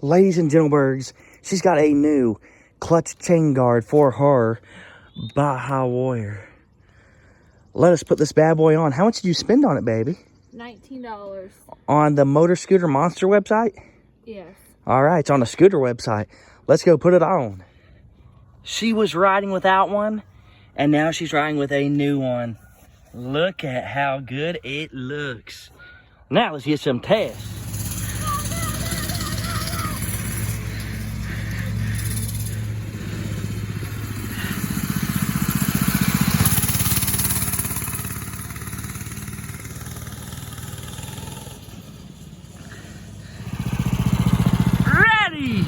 Ladies and gentlebergs, she's got a new clutch chain guard for her Baja Warrior. Let us put this bad boy on. How much did you spend on it, baby? $19. On the Motor Scooter Monster website? Yes. All right, it's on the scooter website. Let's go put it on. She was riding without one, and now she's riding with a new one. Look at how good it looks. Now let's get some tests. Ready!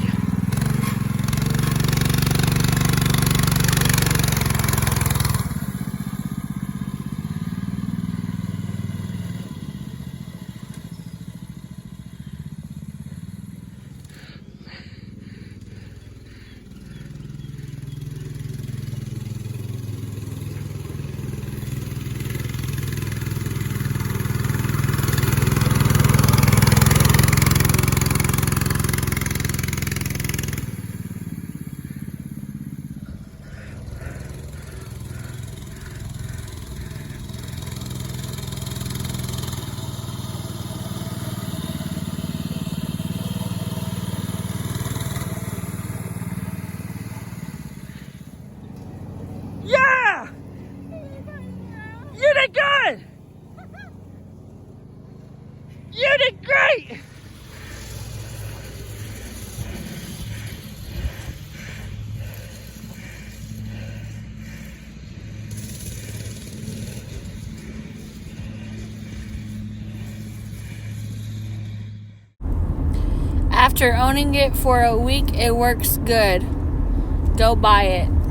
Yeah! You did good! You did great! After owning it for a week, it works good. Go buy it.